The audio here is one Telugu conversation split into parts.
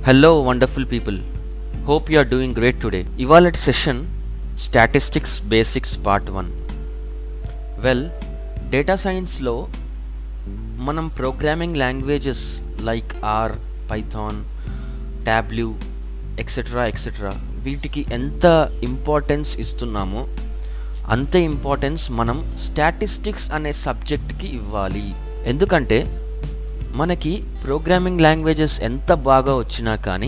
Hello wonderful people. Hope you are doing great today. Ivalati session Statistics Basics Part 1. Well, data science లో మనం programming languages like R, Python, Tableau etcetera వీటికి ఎంత ఇంపార్టెన్స్ ఇస్తున్నామో అంతే ఇంపార్టెన్స్ మనం స్టాటిస్టిక్స్ అనే సబ్జెక్ట్కి ఇవ్వాలి. ఎందుకంటే మనకి ప్రోగ్రామింగ్ లాంగ్వేజెస్ ఎంత బాగా వచ్చినా కానీ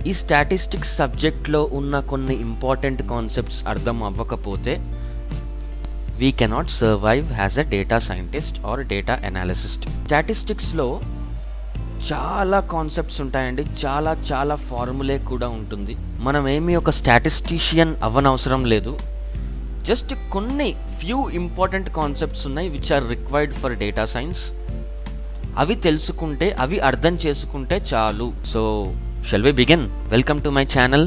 ఈ స్టాటిస్టిక్స్ సబ్జెక్ట్లో ఉన్న కొన్ని ఇంపార్టెంట్ కాన్సెప్ట్స్ అర్థం అవ్వకపోతే we cannot survive as a data scientist or data analyst. స్టాటిస్టిక్స్లో చాలా కాన్సెప్ట్స్ ఉంటాయండి, చాలా ఫార్ములే కూడా ఉంటుంది. మనం ఏమీ ఒక స్టాటిస్టీషియన్ అవ్వనవసరం లేదు. జస్ట్ కొన్ని ఫ్యూ ఇంపార్టెంట్ కాన్సెప్ట్స్ ఉన్నాయి which are required for data science. అవి తెలుసుకుంటే, అవి అర్థం చేసుకుంటే చాలు. So shall we begin? Welcome to my channel.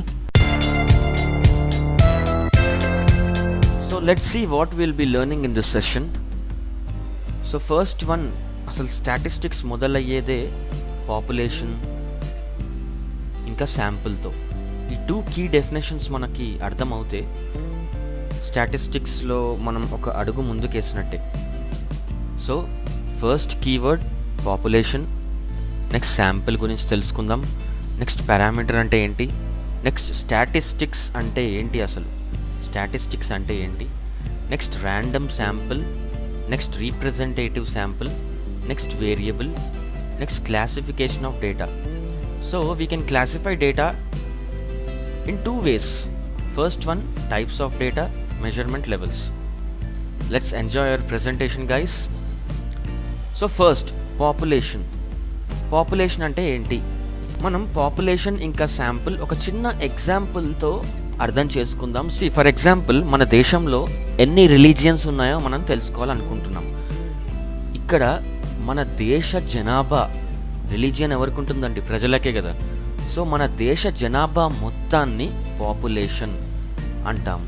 So let's see what will be learning in this session. So first one, అసలు స్టాటిస్టిక్స్ మొదలయ్యేదే పాపులేషన్ ఇంకా శాంపుల్తో. ఈ టూ కీ డెఫినేషన్స్ మనకి అర్థమవుతే స్టాటిస్టిక్స్లో మనం ఒక అడుగు ముందుకేసినట్టే. So first keyword population, next sample గురించి తెలుసుకుందాం, నెక్స్ట్ పారామీటర్ అంటే ఏంటి, నెక్స్ట్ స్టాటిస్టిక్స్ అంటే ఏంటి, అసలు స్టాటిస్టిక్స్ అంటే ఏంటి, next random sample, next representative sample, next variable, next classification of data. So we can classify data in two ways. First one, types of data, measurement levels. Let's enjoy our presentation guys. So first population అంటే ఏంటి? మనం పాపులేషన్ ఇంకా శాంపుల్ ఒక చిన్న ఎగ్జాంపుల్తో అర్థం చేసుకుందాం. ఫర్ ఎగ్జాంపుల్, మన దేశంలో ఎన్ని రిలీజియన్స్ ఉన్నాయో మనం తెలుసుకోవాలనుకుంటున్నాం. ఇక్కడ మన దేశ జనాభా, రిలీజియన్ ఎవరికి ఉంటుందండి? ప్రజలకే కదా. సో మన దేశ జనాభా మొత్తాన్ని పాపులేషన్ అంటాం.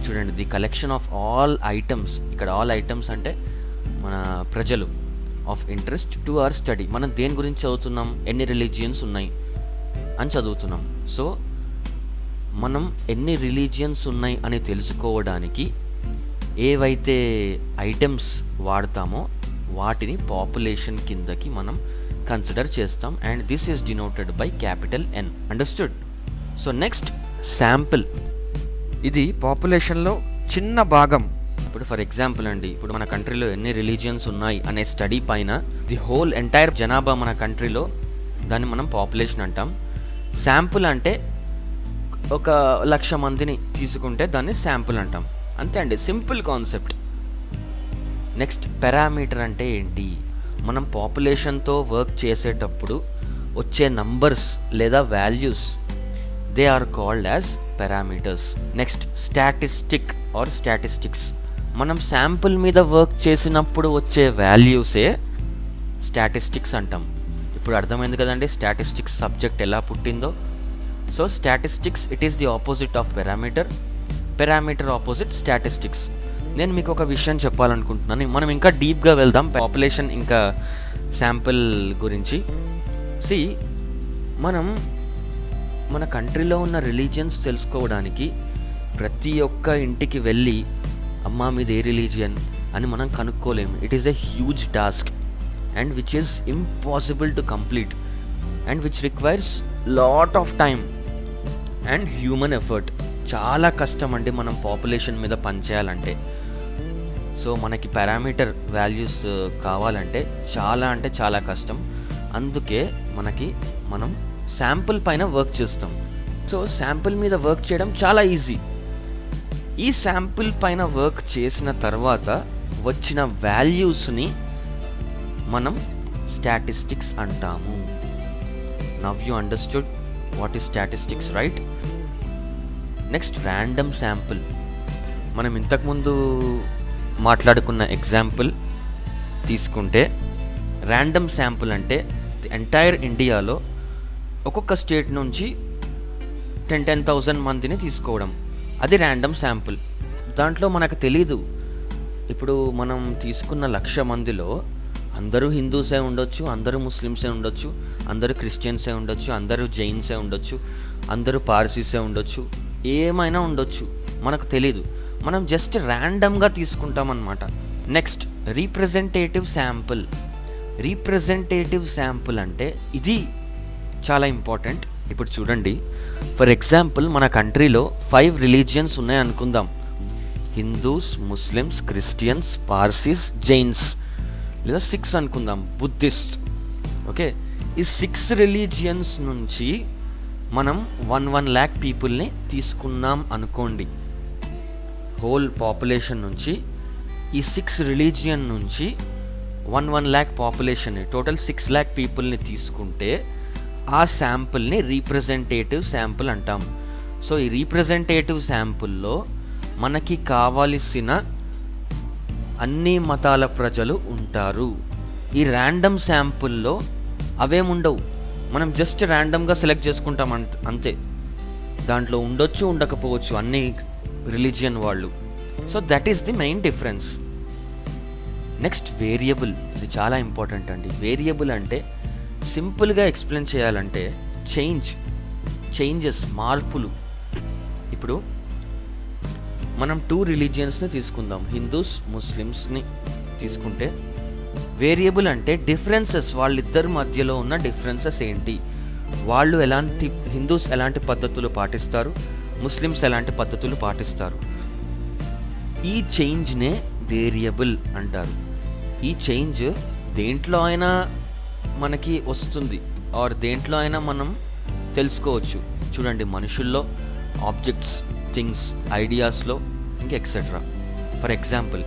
చూడండి, the collection of all items. ఇక్కడ ఆల్ ఐటమ్స్ అంటే మన ప్రజలు of interest to our study. మనం దేని గురించి చదువుతున్నాం? ఎన్ని రిలీజియన్స్ ఉన్నాయి అని చదువుతున్నాం. సో మనం ఎన్ని రిలీజియన్స్ ఉన్నాయి అని తెలుసుకోవడానికి ఏవైతే ఐటమ్స్ వాడతామో వాటిని పాపులేషన్ కిందకి మనం కన్సిడర్ చేస్తాం. And this is denoted by capital N. Understood? So next sample. ఇది పాపులేషన్లో చిన్న భాగం. ఇప్పుడు ఫర్ ఎగ్జాంపుల్ అండి, ఇప్పుడు మన కంట్రీలో ఎన్ని రిలీజియన్స్ ఉన్నాయి అనే స్టడీ పైన ది హోల్ ఎంటైర్ జనాభా మన కంట్రీలో, దాన్ని మనం పాపులేషన్ అంటాం. శాంపుల్ అంటే ఒక 1,00,000 మందిని తీసుకుంటే దాన్ని శాంపుల్ అంటాం. అంతే అండి, సింపుల్ కాన్సెప్ట్. నెక్స్ట్ పారామీటర్ అంటే ఏంటి? మనం పాపులేషన్తో వర్క్ చేసేటప్పుడు వచ్చే నంబర్స్ లేదా values, they are called as parameters. Next statistic or statistics. మనం శాంపుల్ మీద వర్క్ చేసినప్పుడు వచ్చే వాల్యూసే స్టాటిస్టిక్స్ అంటాం. ఇప్పుడు అర్థమైంది కదండి స్టాటిస్టిక్స్ సబ్జెక్ట్ ఎలా పుట్టిందో. So statistics, it is the opposite of parameter, parameter opposite statistics. నేను మీకు ఒక విషయం చెప్పాలనుకుంటున్నాను. మనం ఇంకా డీప్గా వెళ్దాం పాపులేషన్ ఇంకా శాంపుల్ గురించి. మనం మన కంట్రీలో ఉన్న రిలీజియన్స్ తెలుసుకోవడానికి ప్రతి ఒక్క ఇంటికి వెళ్ళి అమ్మా మీది ఏ రిలీజియన్ అని మనం కనుక్కోలేము. It is a huge task and which is impossible to complete and which requires lot of time and human effort. చాలా కష్టం అండి మనం పాపులేషన్ మీద పనిచేయాలంటే. సో మనకి పారామీటర్ వాల్యూస్ కావాలంటే చాలా కష్టం. అందుకే మనం శాంపుల్ పైన వర్క్ చేస్తాం. సో శాంపుల్ మీద వర్క్ చేయడం చాలా ఈజీ. ఈ శాంపుల్ పైన వర్క్ చేసిన తర్వాత వచ్చిన వాల్యూస్ని మనం స్టాటిస్టిక్స్ అంటాము. Now you understood what is statistics, right? Next random sample. మనం ఇంతకుముందు మాట్లాడుకున్న ఎగ్జాంపుల్ తీసుకుంటే ర్యాండమ్ శాంపుల్ అంటే ఎంటైర్ ఇండియాలో ఒక్కొక్క స్టేట్ నుంచి 10,000 మందిని తీసుకోవడం, అది ర్యాండమ్ శాంపుల్. దాంట్లో మనకు తెలీదు, ఇప్పుడు మనం తీసుకున్న 1,00,000 మందిలో అందరూ హిందూసే ఉండొచ్చు, అందరూ ముస్లిమ్సే ఉండొచ్చు, అందరూ క్రిస్టియన్సే ఉండొచ్చు, అందరూ జైన్సే ఉండొచ్చు, అందరూ పార్సీసే ఉండొచ్చు, ఏమైనా ఉండొచ్చు, మనకు తెలీదు. మనం జస్ట్ ర్యాండమ్గా తీసుకుంటాం అన్నమాట. Next representative sample. Representative sample అంటే ఇది చాలా ఇంపార్టెంట్. ఇప్పుడు చూడండి, ఫర్ ఎగ్జాంపుల్ మన కంట్రీలో 5 రిలీజియన్స్ ఉన్నాయి అనుకుందాం. హిందూస్, ముస్లిమ్స్, క్రిస్టియన్స్, పార్సీస్, జైన్స్, లేదా 6 అనుకుందాం, బుద్ధిస్ట్. ఓకే, ఈ 6 రిలీజియన్స్ నుంచి మనం 1 lakh పీపుల్ని తీసుకున్నాం అనుకోండి. హోల్ పాపులేషన్ నుంచి ఈ 6 రిలీజియన్ నుంచి 1 lakh పాపులేషన్ని, టోటల్ 6 lakh పీపుల్ని తీసుకుంటే ఆ శాంపుల్ని రీప్రజెంటేటివ్ శాంపుల్ అంటాం. సో ఈ రీప్రజెంటేటివ్ శాంపుల్లో మనకి కావలసిన అన్ని మతాల ప్రజలు ఉంటారు. ఈ ర్యాండమ్ శాంపుల్లో అవేముండవు, మనం జస్ట్ ర్యాండమ్గా సెలెక్ట్ చేసుకుంటాం అంతే. దాంట్లో ఉండొచ్చు, ఉండకపోవచ్చు అన్ని రిలీజియన్ వాళ్ళు. So that is the main difference. Next variable. ఇది చాలా ఇంపార్టెంట్ అండి. వేరియబుల్ అంటే సింపుల్గా ఎక్స్ప్లెయిన్ చేయాలంటే చేంజెస్, మార్పులు. ఇప్పుడు మనం 2 రిలీజియన్స్ని తీసుకుందాం, హిందూస్, ముస్లిమ్స్ని తీసుకుంటే వేరియబుల్ అంటే డిఫరెన్సెస్, వాళ్ళిద్దరి మధ్యలో ఉన్న డిఫరెన్సెస్ ఏంటి, వాళ్ళు ఎలాంటి, హిందూస్ ఎలాంటి పద్ధతులు పాటిస్తారు, ముస్లిమ్స్ ఎలాంటి పద్ధతులు పాటిస్తారు. ఈ చేంజ్నే వేరియబుల్ అంటారు. ఈ చేంజ్ దేంట్లో అయినా మనకి వస్తుంది, ఆర్ దేంట్లో అయినా మనం తెలుసుకోవచ్చు. చూడండి, మనుషుల్లో, ఆబ్జెక్ట్స్, థింగ్స్, ఐడియాస్లో, ఇంకా etcetera. For example,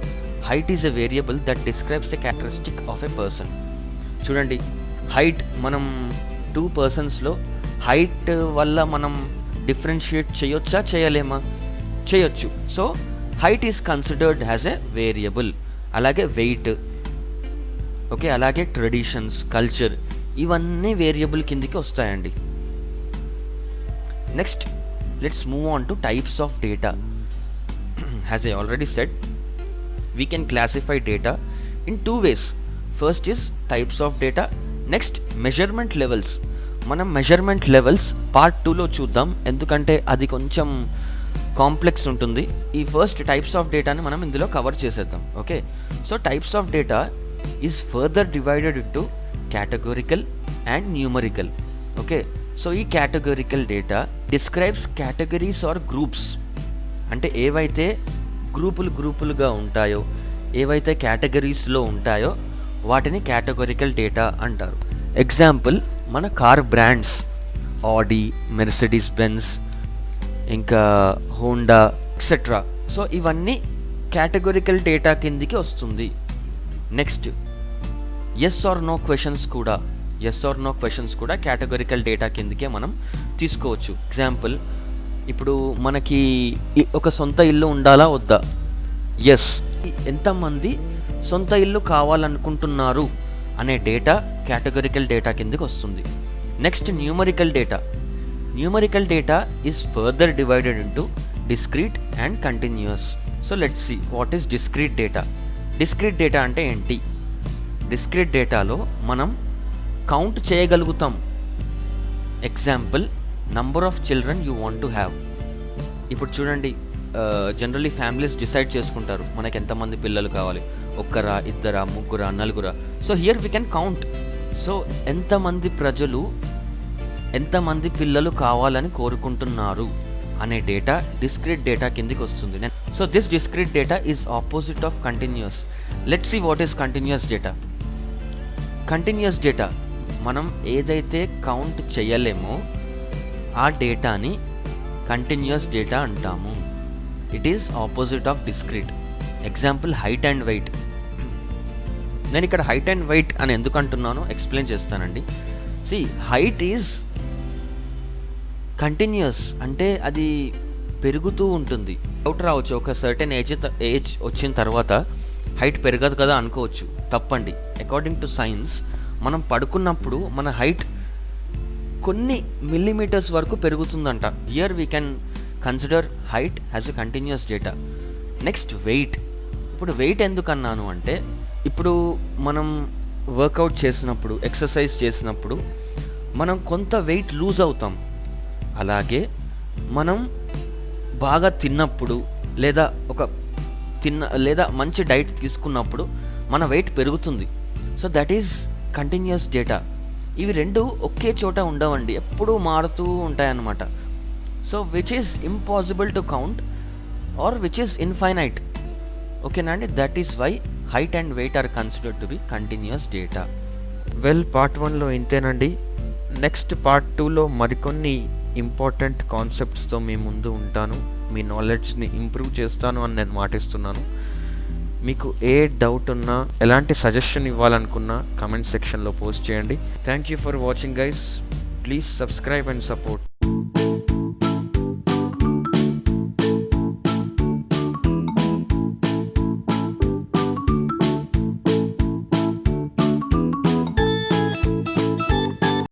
height is a variable that describes a characteristic of a person. చూడండి, హైట్, మనం 2 పర్సన్స్లో హైట్ వల్ల మనం డిఫరెన్షియేట్ చేయొచ్చా, చేయలేమా? చేయొచ్చు. So height is considered as a variable. అలాగే వెయిట్, ఓకే, అలాగే ట్రెడిషన్స్, కల్చర్, ఇవన్నీ వేరియబుల్ కిందికి వస్తాయండి. Next let's move on to types of data. As I already said, we can classify data in 2 ways. First is types of data, next measurement levels. మనం మెజర్మెంట్ లెవెల్స్ పార్ట్ 2లో చూద్దాం, ఎందుకంటే అది కొంచెం కాంప్లెక్స్ ఉంటుంది. ఈ ఫస్ట్ టైప్స్ ఆఫ్ డేటాని మనం ఇందులో కవర్ చేసేద్దాం. Okay, so types of data is further divided into categorical and numerical. Okay, so ఈ categorical data describes categories or groups. అంటే ఏవైతే గ్రూపులుగా ఉంటాయో, ఏవైతే కేటగిరీస్లో ఉంటాయో వాటిని కేటగోరికల్ డేటా అంటారు. ఎగ్జాంపుల్, మన car brands Audi, Mercedes Benz, ఇంకా హోండా, ఎక్సెట్రా. సో ఇవన్నీ కేటగోరికల్ డేటా కిందికి వస్తుంది. Next yes or no questions కూడా కేటగోరికల్ డేటా కిందకే మనం తీసుకోవచ్చు. ఎగ్జాంపుల్, ఇప్పుడు మనకి ఒక సొంత ఇల్లు ఉండాలా వద్దా? ఎస్. ఎంతమంది సొంత ఇల్లు కావాలనుకుంటున్నారు అనే డేటా కేటగోరికల్ డేటా కిందకి వస్తుంది. Next numerical data is further divided into discrete and continuous. So let's see what is discrete data. Discrete data అంటే ఏంటి? డిస్క్రీట్ డేటాలో మనం కౌంట్ చేయగలుగుతాం. Example, number of children you want to have. ఇప్పుడు చూడండి, జనరల్లీ ఫ్యామిలీస్ డిసైడ్ చేసుకుంటారు మనకి ఎంతమంది పిల్లలు కావాలి, 1, 2, 3, 4. So here we can count. So ఎంతమంది పిల్లలు కావాలని కోరుకుంటున్నారు అనే డేటా డిస్క్రీట్ డేటా కిందికి వస్తుంది. So this discrete data is opposite of continuous. Let's see what is continuous data. Continuous data, మనం ఏదైతే కౌంట్ చేయలేమో ఆ డేటాని కంటిన్యూస్ డేటా అంటాము. It is opposite of discrete. Example, height and weight. నేను ఇక్కడ హైట్ అండ్ వెయిట్ అని ఎందుకు అంటున్నానో ఎక్స్ప్లెయిన్ చేస్తానండి. సి, హైట్ ఈజ్ కంటిన్యూస్, అంటే అది పెరుగుతూ ఉంటుంది. డౌట్ రావచ్చు, ఒక సర్టెన్ ఏజ్ వచ్చిన తర్వాత హైట్ పెరగదు కదా అనుకోవచ్చు. తప్పండి. అకార్డింగ్ టు సైన్స్, మనం పడుకున్నప్పుడు మన హైట్ కొన్ని మిల్లీమీటర్స్ వరకు పెరుగుతుందంట. Here we can consider height as a continuous data. Next weight. ఇప్పుడు వెయిట్ ఎందుకు అన్నాను అంటే, ఇప్పుడు మనం వర్కౌట్ చేసినప్పుడు, ఎక్సర్సైజ్ చేసినప్పుడు మనం కొంత వెయిట్ లూజ్ అవుతాం. అలాగే మనం బాగా తిన్నప్పుడు లేదా మంచి డైట్ తీసుకున్నప్పుడు మన వెయిట్ పెరుగుతుంది. So that is continuous data. ఇవి రెండు ఒకే చోట ఉండవండి, ఎప్పుడూ మారుతూ ఉంటాయన్నమాట. So which is impossible to count or which is infinite. ఓకేనా అండి? That is why height and weight are considered to be continuous data. Well, part 1లో ఇంతేనండి. నెక్స్ట్ పార్ట్ 2లో మరికొన్ని ఇంపార్టెంట్ కాన్సెప్ట్స్తో మీ ముందు ఉంటాను. మీ నాలెడ్జ్ని ఇంప్రూవ్ చేస్తాను అని నేను మాటిస్తున్నాను. మీకు ఏ డౌట్ ఉన్నా, ఎలాంటి సజెషన్ ఇవ్వాలనుకున్నా కమెంట్ సెక్షన్లో పోస్ట్ చేయండి. Thank you for watching guys. Please subscribe and support.